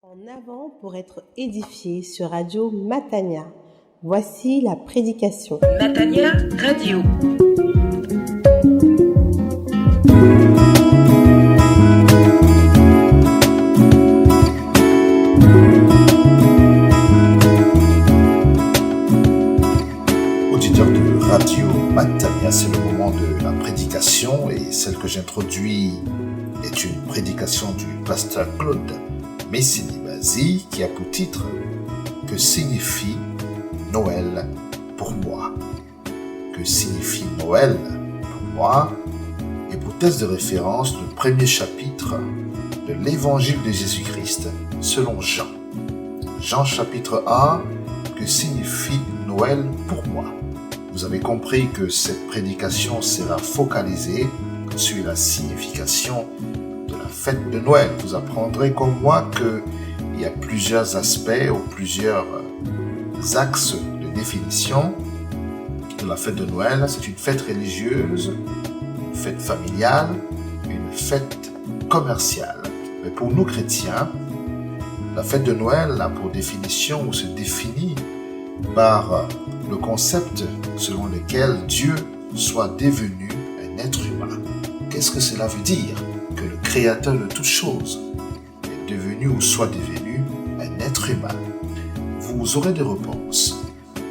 En avant pour être édifié sur Radio Matania. Voici la prédication. Matania Radio. Auditeurs de Radio Matania, c'est le moment de la prédication et celle que j'introduis est une prédication du pasteur Claude Messini-Bazi qui a pour titre « Que signifie Noël pour moi ?» Que signifie Noël pour moi? Et pour thèse de référence, le premier chapitre de l'Évangile de Jésus-Christ selon Jean. Jean chapitre 1, que signifie Noël pour moi? Vous avez compris que cette prédication sera focalisée sur la signification de la fête de Noël. Vous apprendrez comme moi qu'il y a plusieurs aspects ou plusieurs axes de définition de la fête de Noël. C'est une fête religieuse, une fête familiale, une fête commerciale. Mais pour nous chrétiens, la fête de Noël a pour définition ou se définit par le concept selon lequel Dieu soit devenu un être humain. Qu'est-ce que cela veut dire? Que le Créateur de toutes choses est devenu ou soit devenu un être humain. Vous aurez des réponses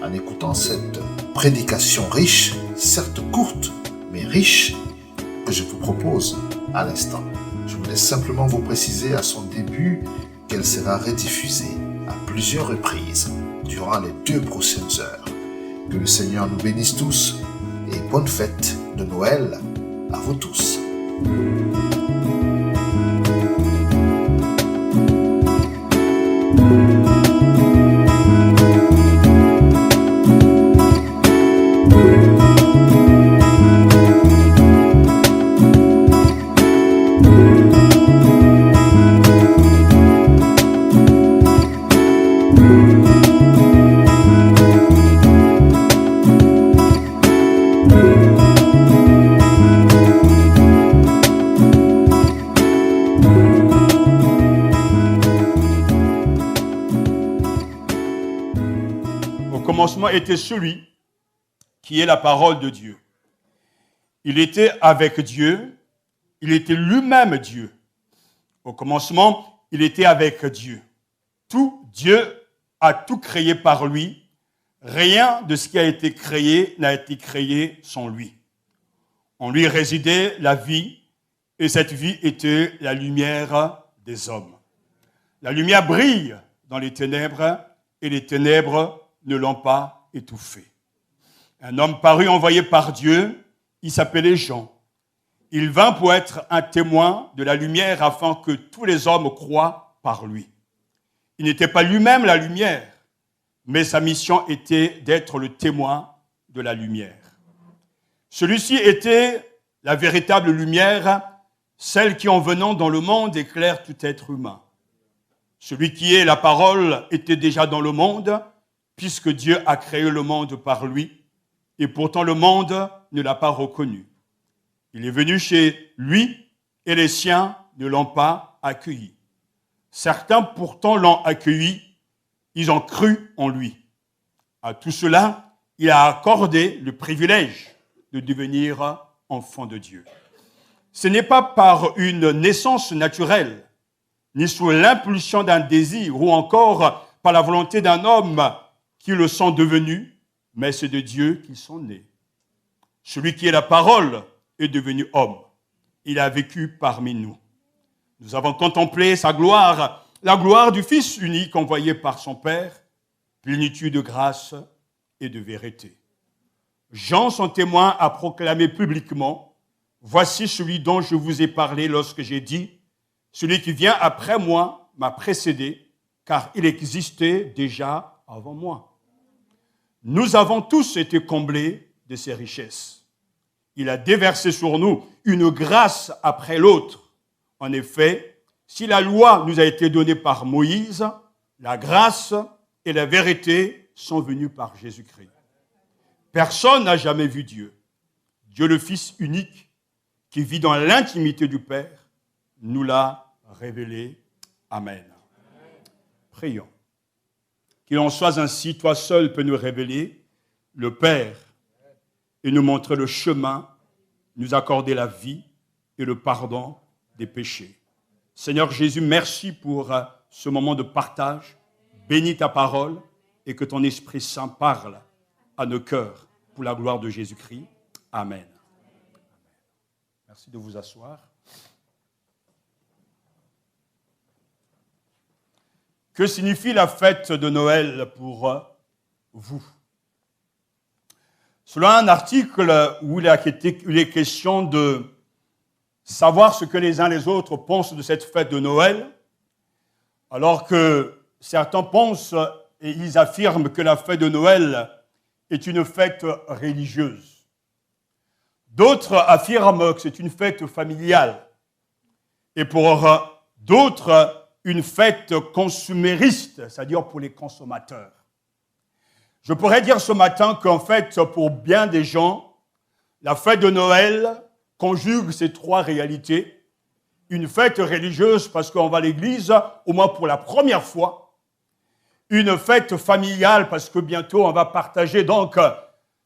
en écoutant cette prédication riche, certes courte, mais riche, que je vous propose à l'instant. Je voulais simplement vous préciser à son début qu'elle sera rediffusée à plusieurs reprises durant les 2 prochaines heures. Que le Seigneur nous bénisse tous et bonne fête de Noël à vous tous. Au commencement était celui qui est la parole de Dieu. Il était avec Dieu, il était lui-même Dieu. Au commencement, il était avec Dieu. Dieu a tout créé par lui. Rien de ce qui a été créé n'a été créé sans lui. En lui résidait la vie, et cette vie était la lumière des hommes. La lumière brille dans les ténèbres, et les ténèbres ne l'ont pas étouffé. Un homme parut envoyé par Dieu, il s'appelait Jean. Il vint pour être un témoin de la lumière afin que tous les hommes croient par lui. Il n'était pas lui-même la lumière, mais sa mission était d'être le témoin de la lumière. Celui-ci était la véritable lumière, celle qui en venant dans le monde éclaire tout être humain. Celui qui est la parole était déjà dans le monde, puisque Dieu a créé le monde par lui, et pourtant le monde ne l'a pas reconnu. Il est venu chez lui, et les siens ne l'ont pas accueilli. Certains pourtant l'ont accueilli, ils ont cru en lui. À tout cela, il a accordé le privilège de devenir enfant de Dieu. Ce n'est pas par une naissance naturelle, ni sous l'impulsion d'un désir, ou encore par la volonté d'un homme qui le sont devenus, mais c'est de Dieu qu'ils sont nés. Celui qui est la parole est devenu homme. Il a vécu parmi nous. Nous avons contemplé sa gloire, la gloire du Fils unique envoyé par son Père, plénitude de grâce et de vérité. Jean, son témoin, a proclamé publiquement « Voici celui dont je vous ai parlé lorsque j'ai dit « Celui qui vient après moi m'a précédé, car il existait déjà avant moi. » Nous avons tous été comblés de ses richesses. Il a déversé sur nous une grâce après l'autre. En effet, si la loi nous a été donnée par Moïse, la grâce et la vérité sont venues par Jésus-Christ. Personne n'a jamais vu Dieu. Dieu le Fils unique, qui vit dans l'intimité du Père, nous l'a révélé. Amen. Prions. Qu'il en soit ainsi, toi seul peux nous révéler le Père et nous montrer le chemin, nous accorder la vie et le pardon des péchés. Seigneur Jésus, merci pour ce moment de partage. Bénis ta parole et que ton Esprit Saint parle à nos cœurs pour la gloire de Jésus-Christ. Amen. Merci de vous asseoir. Que signifie la fête de Noël pour vous? Selon un article où il est question de savoir ce que les uns les autres pensent de cette fête de Noël, alors que certains pensent et ils affirment que la fête de Noël est une fête religieuse. D'autres affirment que c'est une fête familiale. Et pour d'autres, une fête consumériste, c'est-à-dire pour les consommateurs. Je pourrais dire ce matin qu'en fait, pour bien des gens, la fête de Noël conjugue ces trois réalités. Une fête religieuse parce qu'on va à l'église, au moins pour la première fois. Une fête familiale parce que bientôt on va partager donc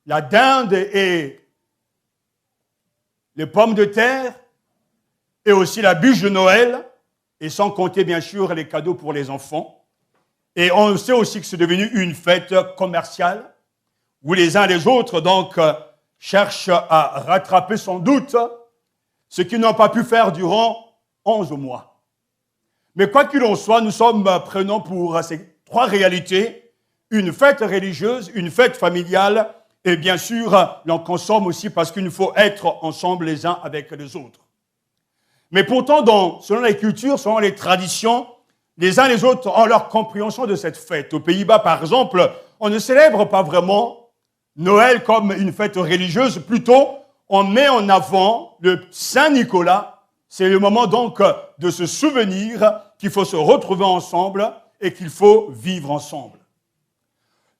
la dinde et les pommes de terre et aussi la bûche de Noël et sans compter bien sûr les cadeaux pour les enfants. Et on sait aussi que c'est devenu une fête commerciale où les uns et les autres donc cherchent à rattraper sans doute ce qu'ils n'ont pas pu faire durant 11 mois. Mais quoi qu'il en soit, nous sommes prenant pour ces trois réalités, une fête religieuse, une fête familiale, et bien sûr, l'on consomme aussi parce qu'il faut être ensemble les uns avec les autres. Mais pourtant, selon les cultures, selon les traditions, les uns et les autres ont leur compréhension de cette fête. Aux Pays-Bas, par exemple, on ne célèbre pas vraiment Noël comme une fête religieuse, plutôt on met en avant le Saint-Nicolas. C'est le moment donc de se souvenir qu'il faut se retrouver ensemble et qu'il faut vivre ensemble.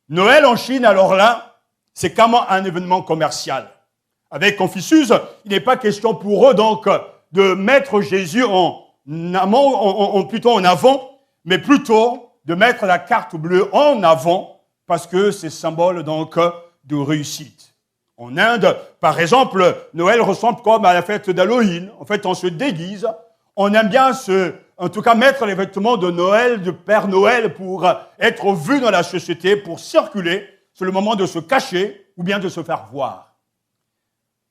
Noël en Chine, alors là, c'est carrément un événement commercial. Avec Confucius, il n'est pas question pour eux donc de mettre Jésus plutôt en avant, mais plutôt de mettre la carte bleue en avant parce que c'est symbole donc de réussite. En Inde, par exemple, Noël ressemble comme à la fête d'Halloween. En fait, on se déguise, on aime bien en tout cas mettre les vêtements de Noël, de Père Noël pour être vu dans la société, pour circuler. C'est le moment de se cacher ou bien de se faire voir.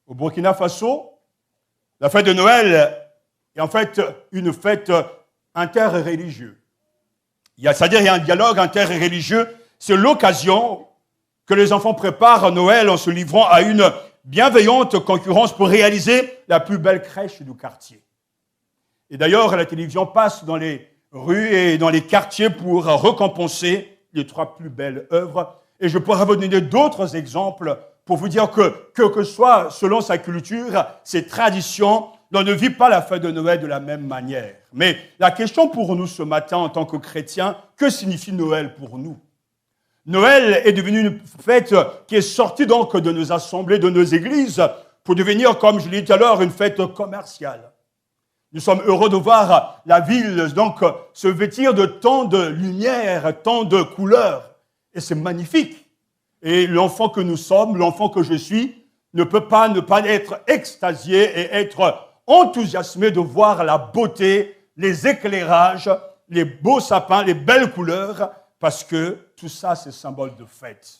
Au Burkina Faso, la fête de Noël est en fait une fête interreligieuse. C'est-à-dire il y a un dialogue interreligieux. C'est l'occasion que les enfants préparent à Noël en se livrant à une bienveillante concurrence pour réaliser la plus belle crèche du quartier. Et d'ailleurs, la télévision passe dans les rues et dans les quartiers pour récompenser les 3 plus belles œuvres. Et je pourrais vous donner d'autres exemples pour vous dire que soit selon sa culture, ses traditions, on ne vit pas la fête de Noël de la même manière. Mais la question pour nous ce matin en tant que chrétiens, que signifie Noël pour nous? Noël est devenu une fête qui est sortie donc de nos assemblées, de nos églises, pour devenir, comme je l'ai dit tout à l'heure, une fête commerciale. Nous sommes heureux de voir la ville donc se vêtir de tant de lumière, tant de couleurs. Et c'est magnifique. Et l'enfant que nous sommes, l'enfant que je suis, ne peut pas ne pas être extasié et être enthousiasmé de voir la beauté, les éclairages, les beaux sapins, les belles couleurs, parce que tout ça, c'est symbole de fête.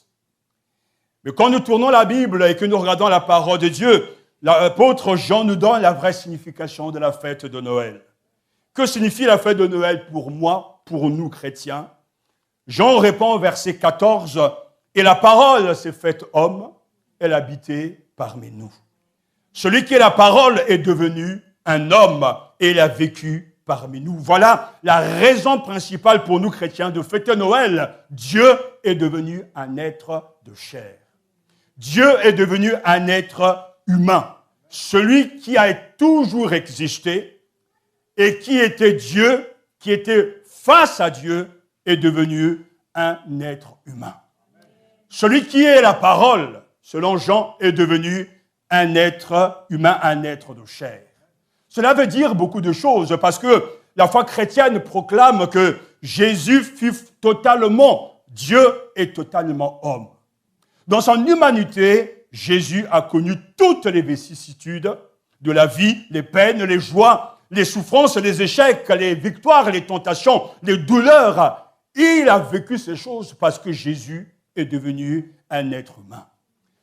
Mais quand nous tournons la Bible et que nous regardons la parole de Dieu, l'apôtre Jean nous donne la vraie signification de la fête de Noël. Que signifie la fête de Noël pour moi, pour nous chrétiens? Jean répond au verset 14, « Et la parole s'est faite homme, elle habitait parmi nous. Celui qui est la parole est devenu un homme et il a vécu parmi nous. » Voilà la raison principale pour nous chrétiens de fêter Noël. Dieu est devenu un être de chair. Dieu est devenu un être humain. Celui qui a toujours existé et qui était Dieu, qui était face à Dieu, est devenu un être humain. Celui qui est la parole, selon Jean, est devenu un être humain, un être de chair. Cela veut dire beaucoup de choses parce que la foi chrétienne proclame que Jésus fut totalement Dieu et totalement homme. Dans son humanité, Jésus a connu toutes les vicissitudes de la vie, les peines, les joies, les souffrances, les échecs, les victoires, les tentations, les douleurs. Il a vécu ces choses parce que Jésus est devenu un être humain.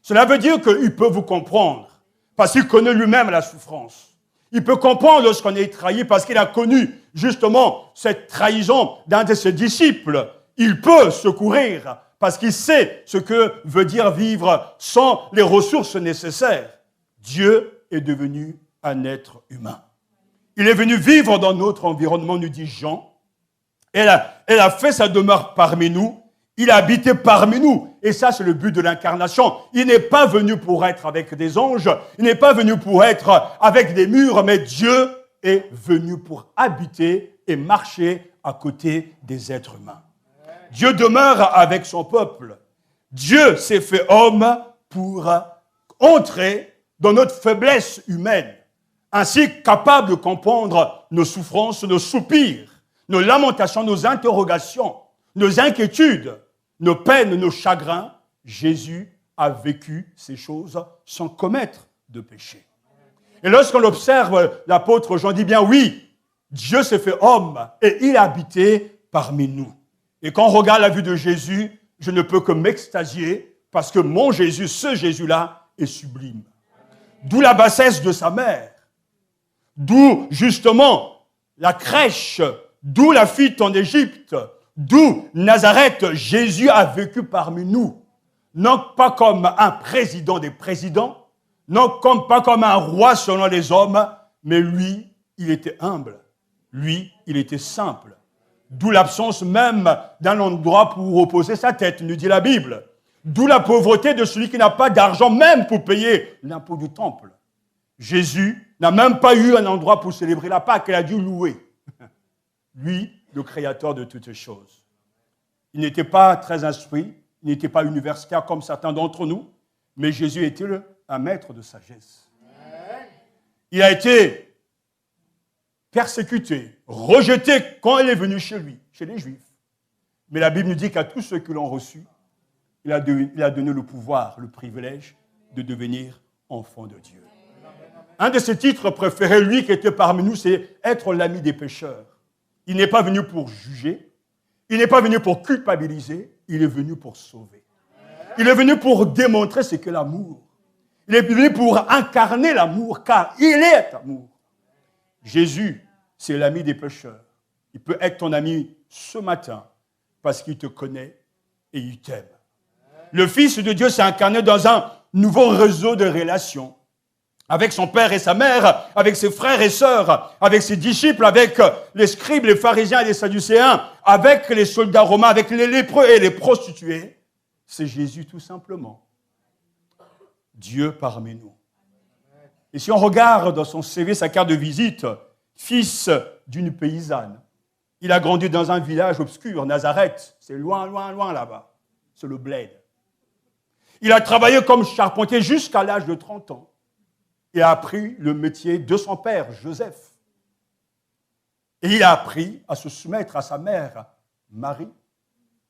Cela veut dire qu'il peut vous comprendre parce qu'il connaît lui-même la souffrance. Il peut comprendre lorsqu'on est trahi parce qu'il a connu justement cette trahison d'un de ses disciples. Il peut secourir parce qu'il sait ce que veut dire vivre sans les ressources nécessaires. Dieu est devenu un être humain. Il est venu vivre dans notre environnement, nous dit Jean. Elle a fait sa demeure parmi nous. Il a habité parmi nous. Et ça, c'est le but de l'incarnation. Il n'est pas venu pour être avec des anges. Il n'est pas venu pour être avec des murs. Mais Dieu est venu pour habiter et marcher à côté des êtres humains. Dieu demeure avec son peuple. Dieu s'est fait homme pour entrer dans notre faiblesse humaine. Ainsi capable de comprendre nos souffrances, nos soupirs, nos lamentations, nos interrogations, nos inquiétudes, nos peines, nos chagrins. Jésus a vécu ces choses sans commettre de péché. Et lorsqu'on observe, l'apôtre Jean dit bien oui, Dieu s'est fait homme et il a habité parmi nous. Et quand on regarde la vue de Jésus, je ne peux que m'extasier parce que mon Jésus, ce Jésus-là, est sublime. D'où la bassesse de sa mère. D'où, justement, la crèche, d'où la fuite en Égypte, d'où Nazareth, Jésus a vécu parmi nous. Non pas comme un président des présidents, pas comme un roi selon les hommes, mais lui, il était humble. Lui, il était simple. D'où l'absence même d'un endroit pour reposer sa tête, nous dit la Bible. D'où la pauvreté de celui qui n'a pas d'argent même pour payer l'impôt du temple. Jésus n'a même pas eu un endroit pour célébrer la Pâque, il a dû louer. Lui, le créateur de toutes choses. Il n'était pas très instruit, il n'était pas universitaire comme certains d'entre nous, mais Jésus était un maître de sagesse. Il a été persécuté, rejeté quand il est venu chez lui, chez les Juifs. Mais la Bible nous dit qu'à tous ceux qui l'ont reçu, il a donné le pouvoir, le privilège de devenir enfant de Dieu. Un de ses titres préférés, lui qui était parmi nous, c'est être l'ami des pécheurs. Il n'est pas venu pour juger, il n'est pas venu pour culpabiliser, il est venu pour sauver. Il est venu pour démontrer ce qu'est l'amour. Il est venu pour incarner l'amour, car il est amour. Jésus, c'est l'ami des pécheurs. Il peut être ton ami ce matin parce qu'il te connaît et il t'aime. Le Fils de Dieu s'est incarné dans un nouveau réseau de relations avec son père et sa mère, avec ses frères et sœurs, avec ses disciples, avec les scribes, les pharisiens et les sadducéens, avec les soldats romains, avec les lépreux et les prostituées. C'est Jésus tout simplement. Dieu parmi nous. Et si on regarde dans son CV, sa carte de visite, fils d'une paysanne, il a grandi dans un village obscur, Nazareth, c'est loin, loin, loin là-bas, c'est le bled. Il a travaillé comme charpentier jusqu'à l'âge de 30 ans et a appris le métier de son père, Joseph. Et il a appris à se soumettre à sa mère, Marie.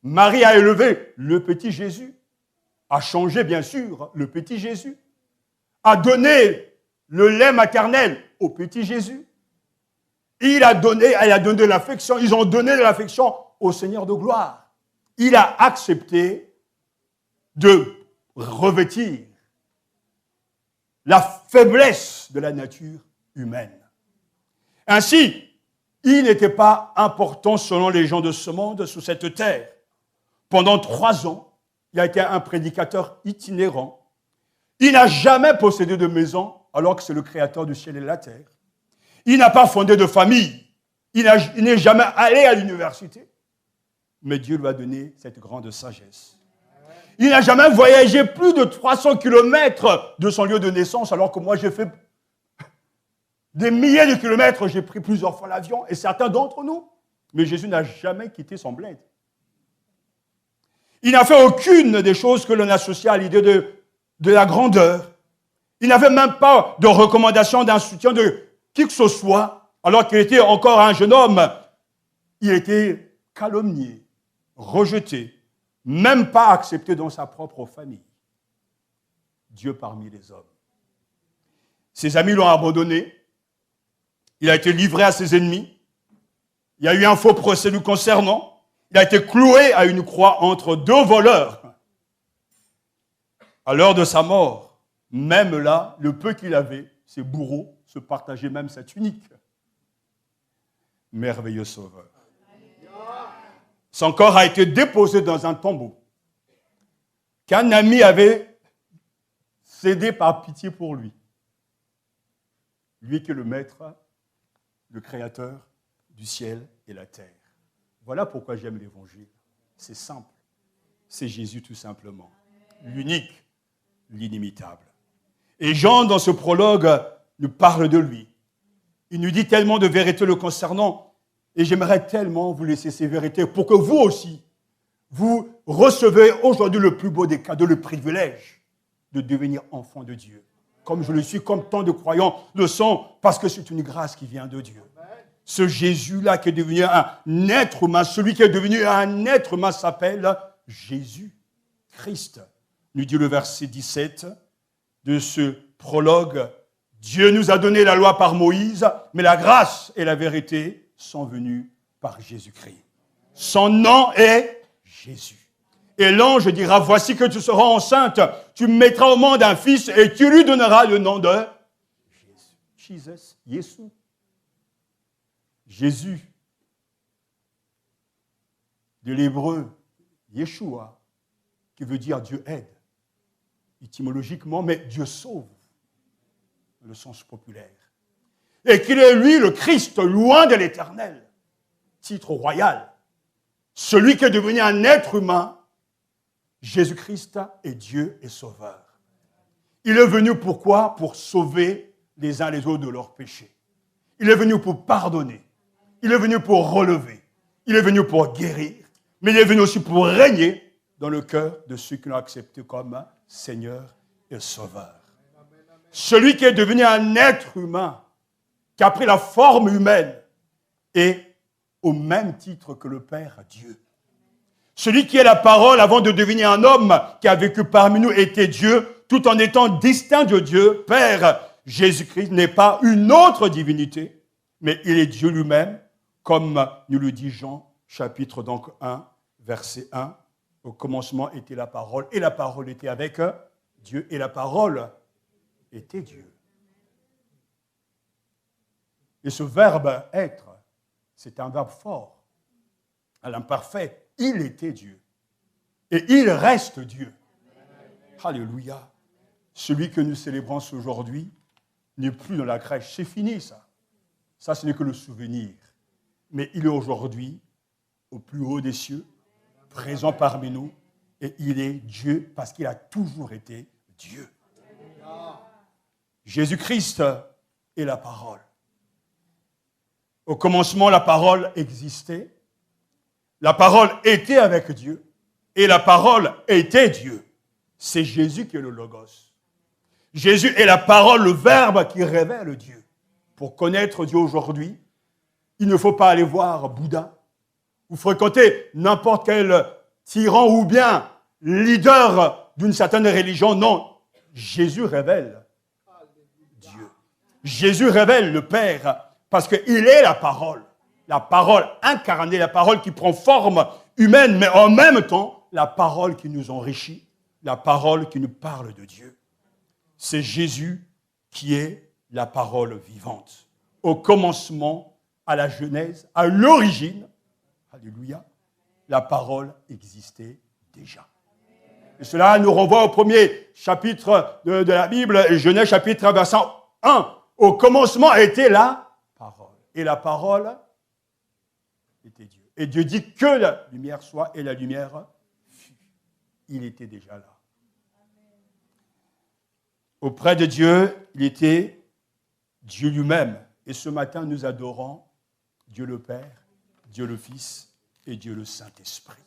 Marie a élevé le petit Jésus, a changé bien sûr le petit Jésus, a donné le lait maternel au petit Jésus. Elle a donné de l'affection, ils ont donné de l'affection au Seigneur de gloire. Il a accepté de revêtir la faiblesse de la nature humaine. Ainsi, il n'était pas important selon les gens de ce monde sur cette terre. Pendant 3 ans, il a été un prédicateur itinérant. Il n'a jamais possédé de maison alors que c'est le créateur du ciel et de la terre. Il n'a pas fondé de famille. Il n'est jamais allé à l'université. Mais Dieu lui a donné cette grande sagesse. Il n'a jamais voyagé plus de 300 kilomètres de son lieu de naissance, alors que moi j'ai fait des milliers de kilomètres, j'ai pris plusieurs fois l'avion, et certains d'entre nous. Mais Jésus n'a jamais quitté son bled. Il n'a fait aucune des choses que l'on associe à l'idée de la grandeur. Il n'avait même pas de recommandation, d'un soutien de qui que ce soit, alors qu'il était encore un jeune homme. Il était calomnié, rejeté, même pas accepté dans sa propre famille. Dieu parmi les hommes. Ses amis l'ont abandonné. Il a été livré à ses ennemis. Il y a eu un faux procès lui concernant. Il a été cloué à une croix entre deux voleurs. À l'heure de sa mort, même là, le peu qu'il avait, ses bourreaux se partageaient même sa tunique. Merveilleux sauveur. Son corps a été déposé dans un tombeau qu'un ami avait cédé par pitié pour lui. Lui qui est le maître, le créateur du ciel et la terre. Voilà pourquoi j'aime l'évangile. C'est simple. C'est Jésus tout simplement. L'unique, l'inimitable. Et Jean, dans ce prologue, nous parle de lui. Il nous dit tellement de vérités le concernant. Et j'aimerais tellement vous laisser ces vérités pour que vous aussi, vous recevez aujourd'hui le plus beau des cadeaux, le privilège de devenir enfant de Dieu. Comme je le suis, comme tant de croyants le sont, parce que c'est une grâce qui vient de Dieu. Ce Jésus-là qui est devenu un être humain, celui qui est devenu un être humain s'appelle Jésus-Christ. Nous dit le verset 17 de ce prologue. Dieu nous a donné la loi par Moïse, mais la grâce et la vérité sont venues par Jésus-Christ. Son nom est Jésus. Et l'ange dira, voici que tu seras enceinte, tu mettras au monde un fils et tu lui donneras le nom de Jésus. Jésus. Jésus. De l'hébreu, Yeshua, qui veut dire Dieu aide. Étymologiquement, mais Dieu sauve, le sens populaire. Et qu'il est lui, le Christ, loin de l'éternel, titre royal. Celui qui est devenu un être humain, Jésus-Christ est Dieu et Sauveur. Il est venu pourquoi? Pour sauver les uns les autres de leurs péchés. Il est venu pour pardonner. Il est venu pour relever. Il est venu pour guérir. Mais il est venu aussi pour régner dans le cœur de ceux qui l'ont accepté comme Seigneur et Sauveur. Celui qui est devenu un être humain, qui a pris la forme humaine, est au même titre que le Père Dieu. Celui qui est la parole avant de devenir un homme qui a vécu parmi nous était Dieu, tout en étant distinct de Dieu, Père. Jésus-Christ n'est pas une autre divinité, mais il est Dieu lui-même, comme nous le dit Jean, chapitre donc 1, verset 1. Au commencement était la parole, et la parole était avec Dieu, et la parole était Dieu. Et ce verbe être, c'est un verbe fort, à l'imparfait. Il était Dieu. Et il reste Dieu. Alléluia. Celui que nous célébrons aujourd'hui n'est plus dans la crèche. C'est fini, ça. Ça, ce n'est que le souvenir. Mais il est aujourd'hui au plus haut des cieux, présent parmi nous, et il est Dieu parce qu'il a toujours été Dieu. Jésus-Christ est la parole. Au commencement, la parole existait. La parole était avec Dieu. Et la parole était Dieu. C'est Jésus qui est le Logos. Jésus est la parole, le Verbe qui révèle Dieu. Pour connaître Dieu aujourd'hui, il ne faut pas aller voir Bouddha ou fréquenter n'importe quel tyran ou bien leader d'une certaine religion. Non, Jésus révèle Dieu. Jésus révèle le Père parce qu'il est la parole incarnée, la parole qui prend forme humaine, mais en même temps, la parole qui nous enrichit, la parole qui nous parle de Dieu. C'est Jésus qui est la parole vivante. Au commencement, à la genèse, à l'origine, alléluia, la parole existait déjà. Et cela nous renvoie au premier chapitre de la Bible, Genèse chapitre 1, verset 1. Au commencement était la parole. Et la parole était Dieu. Et Dieu dit que la lumière soit, et la lumière fut. Il était déjà là. Auprès de Dieu, il était Dieu lui-même. Et ce matin, nous adorons Dieu le Père, Dieu le Fils et Dieu le Saint-Esprit.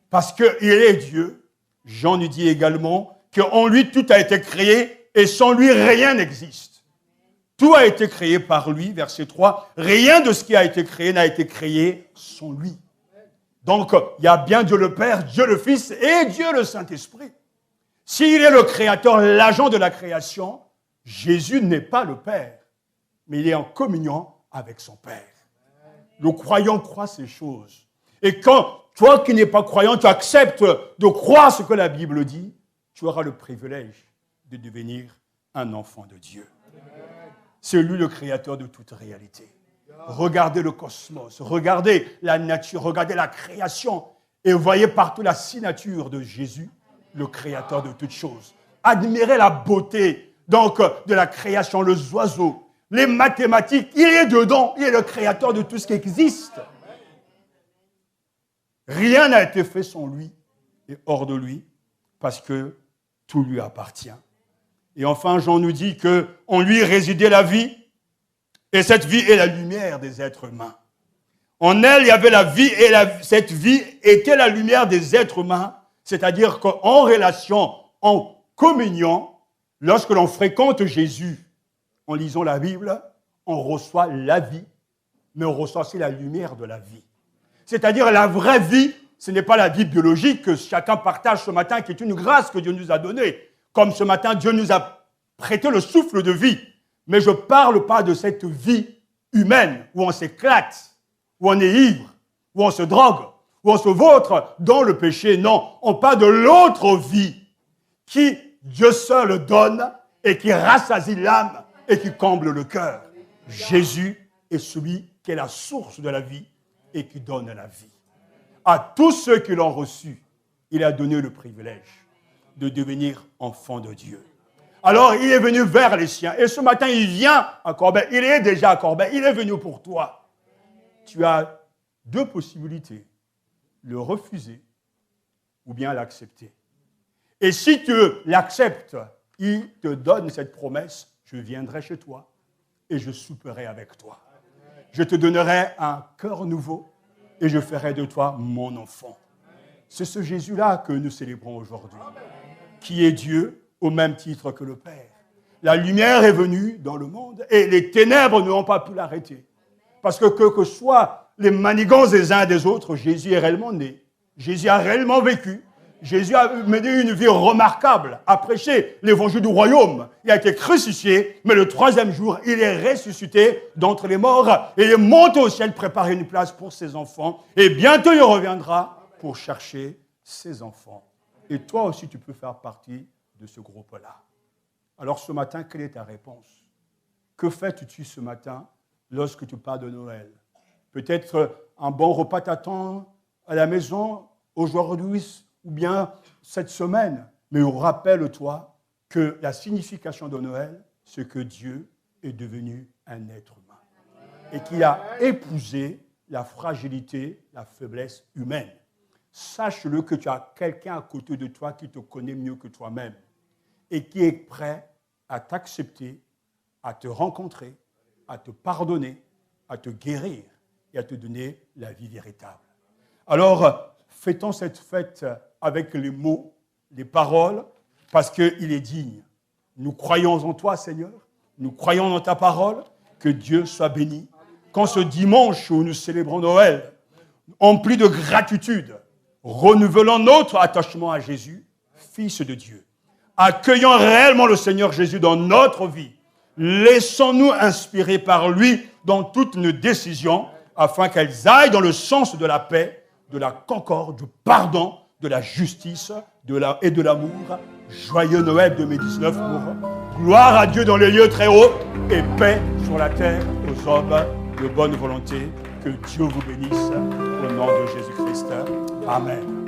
Parce qu'il est Dieu, Jean nous dit également qu'en lui, tout a été créé et sans lui, rien n'existe. Tout a été créé par lui, verset 3. Rien de ce qui a été créé n'a été créé sans lui. Donc, il y a bien Dieu le Père, Dieu le Fils et Dieu le Saint-Esprit. S'il est le Créateur, l'agent de la création, Jésus n'est pas le Père, mais il est en communion avec son Père. Le croyant croit ces choses. Et quand toi qui n'es pas croyant, tu acceptes de croire ce que la Bible dit, tu auras le privilège de devenir un enfant de Dieu. C'est lui le créateur de toute réalité. Regardez le cosmos, regardez la nature, regardez la création et voyez partout la signature de Jésus, le créateur de toutes choses. Admirez la beauté donc de la création, les oiseaux, les mathématiques, il est dedans, il est le créateur de tout ce qui existe. Rien n'a été fait sans lui et hors de lui, parce que tout lui appartient. Et enfin, Jean nous dit qu'en lui résidait la vie, et cette vie est la lumière des êtres humains. En elle, il y avait la vie, et cette vie était la lumière des êtres humains, c'est-à-dire qu'en relation, en communion, lorsque l'on fréquente Jésus, en lisant la Bible, on reçoit la vie, mais on reçoit aussi la lumière de la vie. C'est-à-dire la vraie vie, ce n'est pas la vie biologique que chacun partage ce matin, qui est une grâce que Dieu nous a donnée. Comme ce matin, Dieu nous a prêté le souffle de vie. Mais je ne parle pas de cette vie humaine où on s'éclate, où on est ivre, où on se drogue, où on se vautre dans le péché. Non, on parle de l'autre vie qui Dieu seul donne et qui rassasie l'âme et qui comble le cœur. Jésus est celui qui est la source de la vie et qui donne la vie. À tous ceux qui l'ont reçu, il a donné le privilège de devenir enfant de Dieu. Alors, il est venu vers les siens. Et ce matin, il vient à Corbeil. Il est déjà à Corbeil. Il est venu pour toi. Tu as deux possibilités. Le refuser ou bien l'accepter. Et si tu l'acceptes, il te donne cette promesse. Je viendrai chez toi et je souperai avec toi. Je te donnerai un cœur nouveau et je ferai de toi mon enfant. C'est ce Jésus-là que nous célébrons aujourd'hui, qui est Dieu au même titre que le Père. La lumière est venue dans le monde et les ténèbres n'ont pas pu l'arrêter. Parce que soient les manigances des uns et des autres, Jésus est réellement né. Jésus a réellement vécu. Jésus a mené une vie remarquable, a prêché l'évangile du royaume. Il a été crucifié, mais le troisième jour, il est ressuscité d'entre les morts et il est monté au ciel préparer une place pour ses enfants. Et bientôt, il reviendra pour chercher ses enfants. Et toi aussi, tu peux faire partie de ce groupe-là. Alors ce matin, quelle est ta réponse? Que fais-tu ce matin lorsque tu pars de Noël? Peut-être un bon repas t'attend à la maison aujourd'hui ou bien cette semaine. Mais rappelle-toi que la signification de Noël, c'est que Dieu est devenu un être humain et qu'il a épousé la fragilité, la faiblesse humaine. Sache-le que tu as quelqu'un à côté de toi qui te connaît mieux que toi-même et qui est prêt à t'accepter, à te rencontrer, à te pardonner, à te guérir et à te donner la vie véritable. Alors, fêtons cette fête avec les mots, les paroles, parce qu'il est digne. Nous croyons en toi, Seigneur. Nous croyons dans ta parole. Que Dieu soit béni. Qu'en ce dimanche où nous célébrons Noël, emplis de gratitude, renouvelons notre attachement à Jésus, Fils de Dieu. Accueillons réellement le Seigneur Jésus dans notre vie. Laissons-nous inspirer par lui dans toutes nos décisions, afin qu'elles aillent dans le sens de la paix, de la concorde, du pardon, de la justice et de l'amour. Joyeux Noël 2019 pour gloire à Dieu dans les lieux très hauts et paix sur la terre aux hommes de bonne volonté. Que Dieu vous bénisse au nom de Jésus-Christ. Amen.